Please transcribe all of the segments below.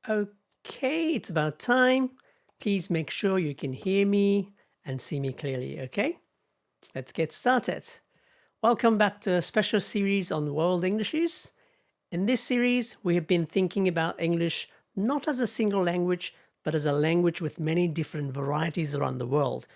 Okay, it's about time. Please make sure you can hear me and see me clearly, okay? Let's get started. Welcome back to a special series on World Englishes. In this series, we have been thinking about English not as a single language, but as a language with many different varieties around the world.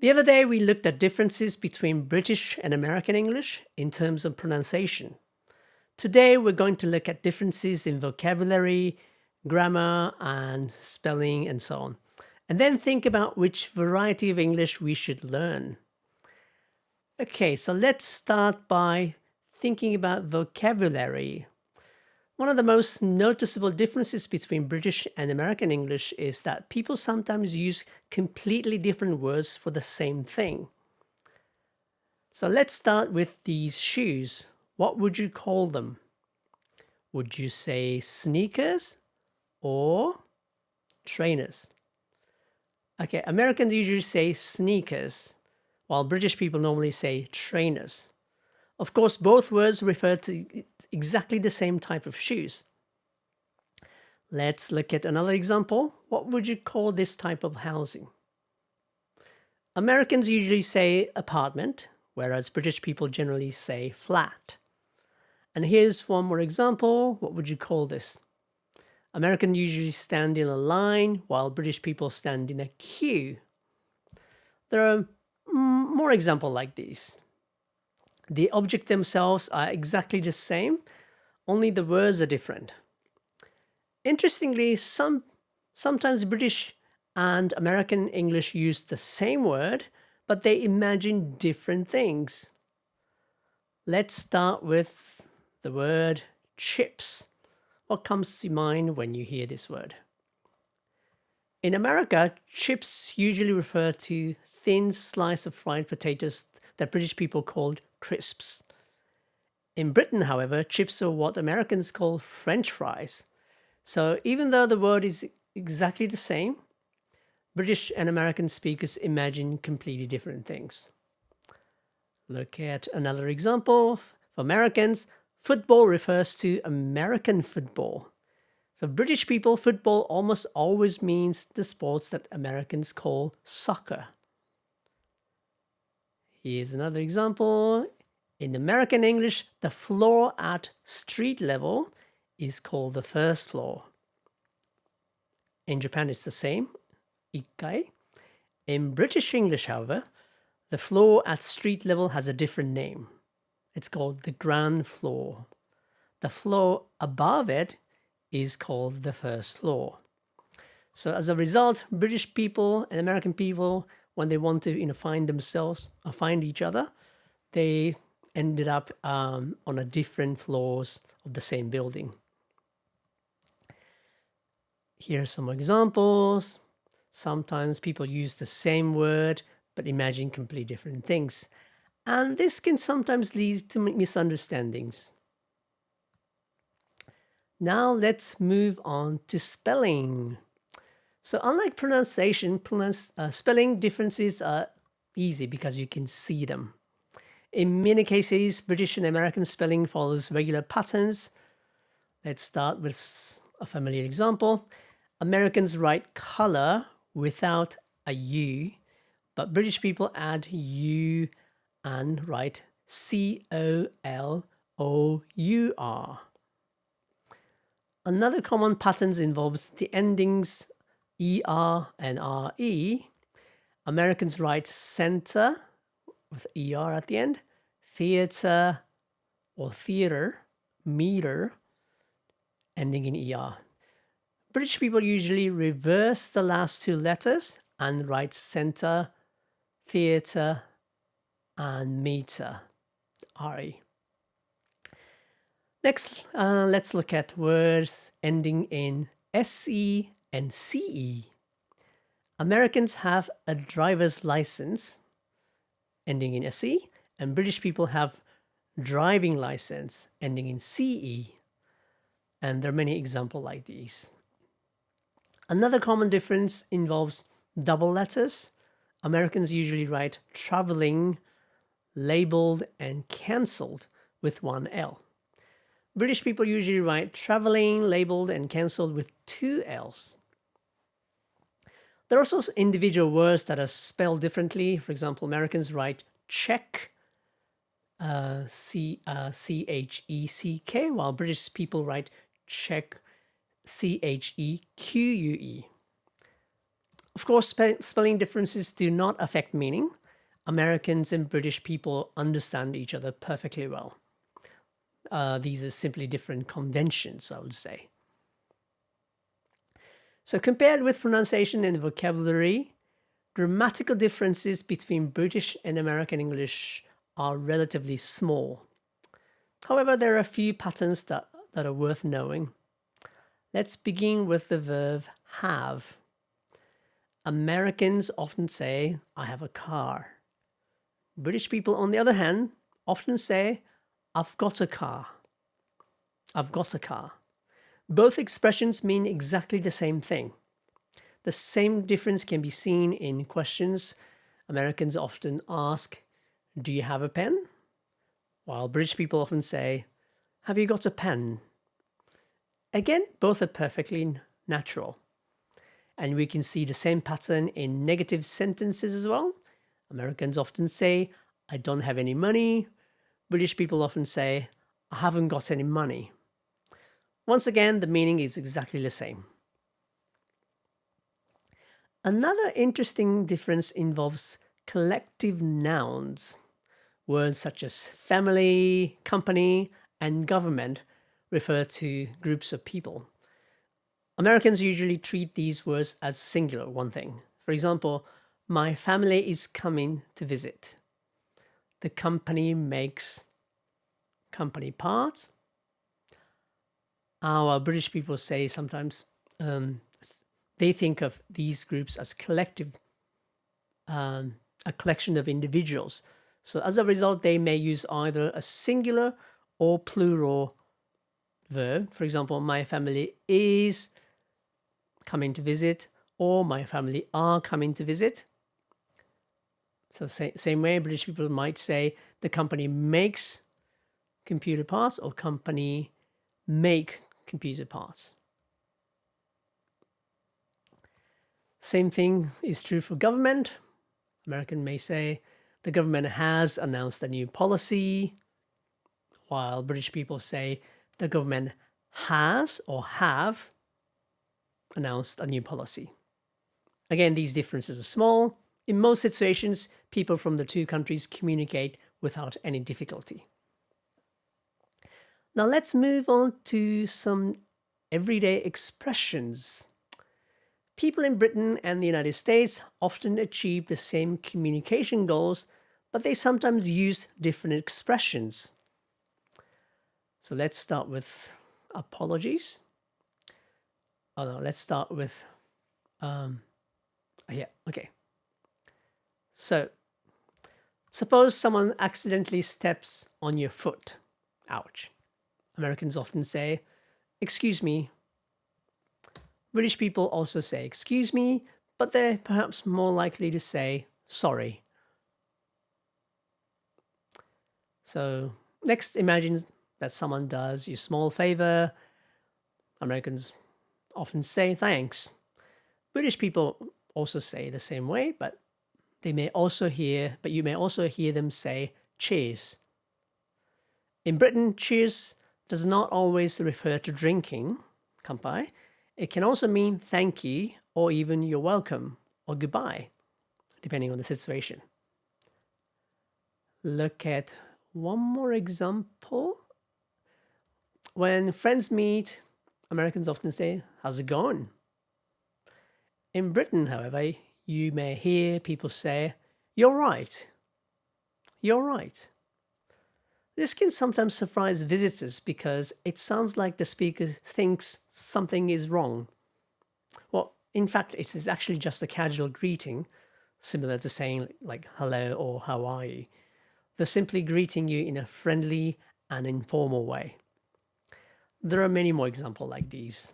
The other day, we looked at differences between British and American English in terms of pronunciation. Today, we're going to look at differences in vocabulary, grammar, and spelling, and so on. And then think about which variety of English we should learn. Okay, so let's start by thinking about vocabulary. One of the most noticeable differences between British and American English is that people sometimes use completely different words for the same thing. So let's start with these shoes. What would you call them? Would you say sneakers or trainers? Okay, Americans usually say sneakers, while British people normally say trainers. Of course, both words refer to exactly the same type of shoes. Let's look at another example. What would you call this type of housing? Americans usually say apartment, whereas British people generally say flat. And here's one more example. What would you call this? Americans usually stand in a line, while British people stand in a queue. There are more examples like these. The objects themselves are exactly the same, only the words are different. Interestingly, sometimes British and American English use the same word, but they imagine different things. Let's start with the word chips. What comes to mind when you hear this word? In America, chips usually refer to thin slice of fried potatoes that British people called crisps. In Britain, however, chips are what Americans call French fries. So even though the word is exactly the same, British and American speakers imagine completely different things. Look at another example. For Americans, football refers to American football. For British people, football almost always means the sports that Americans call soccer. Here's another example. In American English, the floor at street level is called the first floor. In Japan, it's the same, ikkai. In British English, however, the floor at street level has a different name. It's called the ground floor. The floor above it is called the first floor. So as a result, British people and American people, when they want to find themselves or find each other, they ended up on a different floors of the same building. Here are some examples. Sometimes people use the same word but imagine completely different things. And this can sometimes lead to misunderstandings. Now let's move on to spelling. So unlike pronunciation, spelling differences are easy because you can see them. In many cases, British and American spelling follows regular patterns. Let's start with a familiar example. Americans write color without a U, but British people add U and write COLOUR. Another common pattern involves the endings ER and RE. Americans write center with ER at the end, theater or theater, meter, ending in ER. British people usually reverse the last two letters and write center, theater, and meter, RE. Next, let's look at words ending in SE and CE. Americans have a driver's license ending in SE, and British people have driving license ending in CE. And there are many examples like these. Another common difference involves double letters. Americans usually write traveling, labeled, and cancelled with one L. British people usually write traveling labeled and cancelled with two L's. There are also individual words that are spelled differently. For example, Americans write check, C-H-E-C-K, while British people write check, C-H-E-Q-U-E. Of course, spelling differences do not affect meaning. Americans and British people understand each other perfectly well. These are simply different conventions, I would say. So compared with pronunciation and vocabulary, grammatical differences between British and American English are relatively small. However, there are a few patterns that are worth knowing. Let's begin with the verb have. Americans often say, I have a car. British people, on the other hand, often say, I've got a car. I've got a car. Both expressions mean exactly the same thing. The same difference can be seen in questions. Americans often ask, do you have a pen? While British people often say, have you got a pen? Again, both are perfectly natural. And we can see the same pattern in negative sentences as well. Americans often say, I don't have any money. British people often say, I haven't got any money. Once again, the meaning is exactly the same. Another interesting difference involves collective nouns. Words such as family, company, and government refer to groups of people. Americans usually treat these words as singular, one thing. For example, my family is coming to visit. The company makes company parts. Our British people say sometimes they think of these groups as collective, a collection of individuals. So as a result, they may use either a singular or plural verb. For example, my family is coming to visit, or my family are coming to visit. So same way, British people might say the company makes computer parts or company make computer parts. Same thing is true for government. American may say the government has announced a new policy, while British people say the government has or have announced a new policy. Again, these differences are small. In most situations, people from the two countries communicate without any difficulty. Now let's move on to some everyday expressions. People in Britain and the United States often achieve the same communication goals, but they sometimes use different expressions. So let's start with apologies. Oh no, let's start with, okay. So suppose someone accidentally steps on your foot. Ouch. Americans often say, excuse me. British people also say, excuse me, but they're perhaps more likely to say, sorry. So next, imagine that someone does you a small favor. Americans often say thanks. British people also say the same way, but you may also hear them say cheers. In Britain, cheers does not always refer to drinking, kanpai. It can also mean thank you, or even you're welcome, or goodbye, depending on the situation. Look at one more example. When friends meet, Americans often say, how's it going? In Britain, however, you may hear people say, you're right. You're right. This can sometimes surprise visitors because it sounds like the speaker thinks something is wrong. Well, in fact, it is actually just a casual greeting, similar to saying like hello or how are you. They're simply greeting you in a friendly and informal way. There are many more examples like these.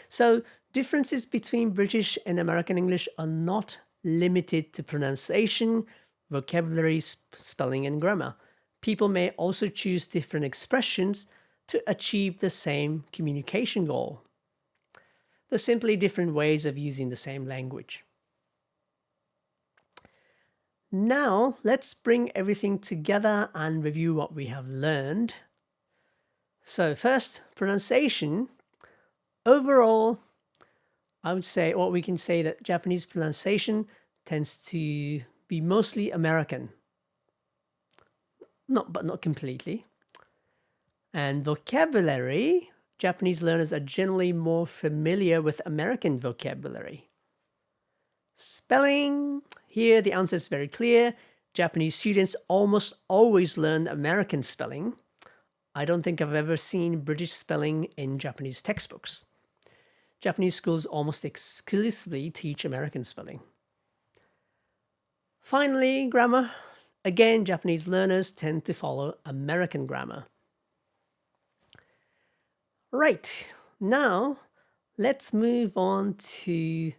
So differences between British and American English are not limited to pronunciation, vocabulary, spelling, and grammar. People may also choose different expressions to achieve the same communication goal. They're simply different ways of using the same language. Now, let's bring everything together and review what we have learned. So first, pronunciation. Overall, I would say, or we can say that Japanese pronunciation tends to be mostly American. But not completely. And vocabulary, Japanese learners are generally more familiar with American vocabulary. Spelling, here the answer is very clear. Japanese students almost always learn American spelling. I don't think I've ever seen British spelling in Japanese textbooks. Japanese schools almost exclusively teach American spelling. Finally, grammar. Again, Japanese learners tend to follow American grammar. Right, now let's move on to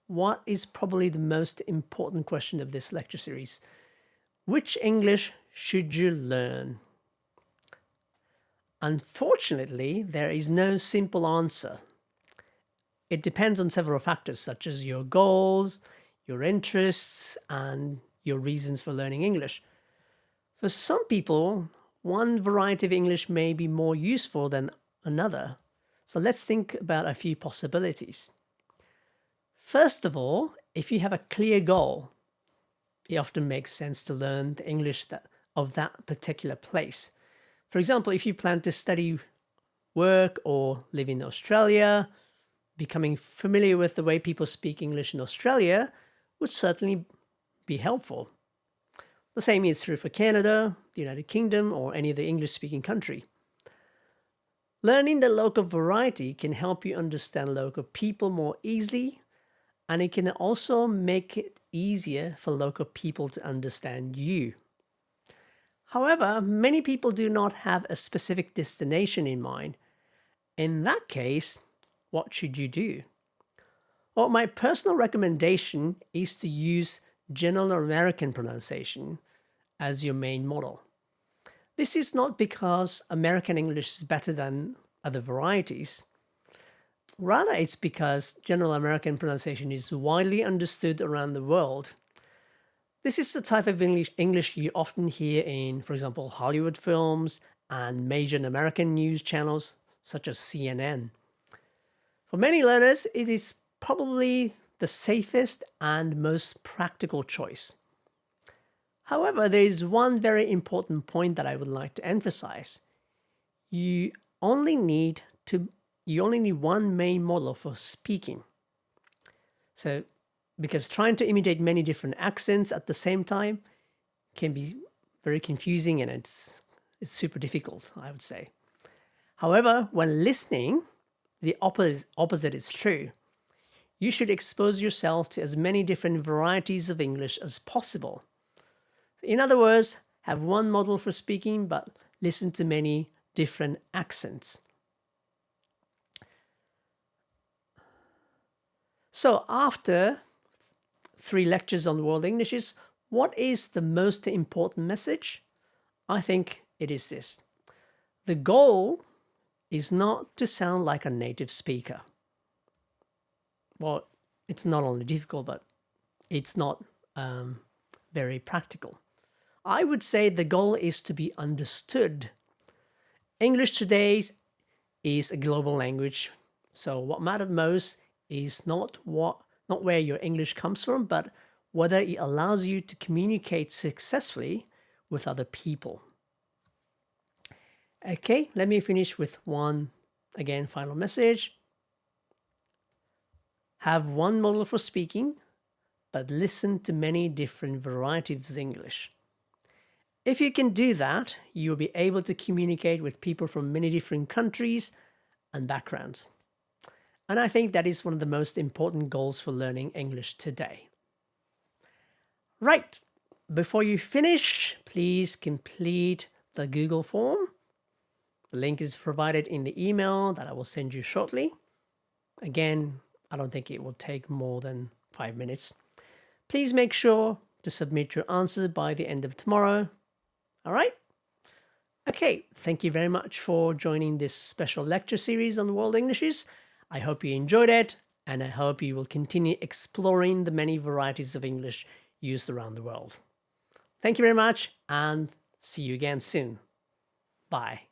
what is probably the most important question of this lecture series. Which English should you learn? Unfortunately, there is no simple answer. It depends on several factors such as your goals, your interests, and your reasons for learning English. For some people, one variety of English may be more useful than another. So let's think about a few possibilities. First of all, if you have a clear goal, it often makes sense to learn the English of that particular place. For example, if you plan to study, work, or live in Australia, becoming familiar with the way people speak English in Australia would certainly be helpful. The same is true for Canada, the United Kingdom, or any other English-speaking country. Learning the local variety can help you understand local people more easily, and it can also make it easier for local people to understand you. However, many people do not have a specific destination in mind. In that case, what should you do? Well, my personal recommendation is to use General American pronunciation as your main model. This is not because American English is better than other varieties. Rather, it's because General American pronunciation is widely understood around the world. This is the type of English you often hear in, for example, Hollywood films and major American news channels such as CNN. For many learners, it is probably the safest and most practical choice. However, there is one very important point that I would like to emphasize. You only need one main model for speaking. So, because trying to imitate many different accents at the same time can be very confusing and it's super difficult, I would say. However, when listening, the opposite is true. You should expose yourself to as many different varieties of English as possible. In other words, have one model for speaking, but listen to many different accents. So after 3 lectures on world Englishes, what is the most important message? I think it is this. The goal is not to sound like a native speaker. Well, it's not only difficult, but it's not very practical. I would say the goal is to be understood. English today is a global language, so what matters most is not where your English comes from, but whether it allows you to communicate successfully with other people. Okay, let me finish with one, again, final message. Have one model for speaking, but listen to many different varieties of English. If you can do that, you'll be able to communicate with people from many different countries and backgrounds. And I think that is one of the most important goals for learning English today. Right, before you finish, please complete the Google form. The link is provided in the email that I will send you shortly. Again, I don't think it will take more than 5 minutes. Please make sure to submit your answer by the end of tomorrow. All right? Okay, thank you very much for joining this special lecture series on World Englishes. I hope you enjoyed it, and I hope you will continue exploring the many varieties of English used around the world. Thank you very much, and see you again soon. Bye.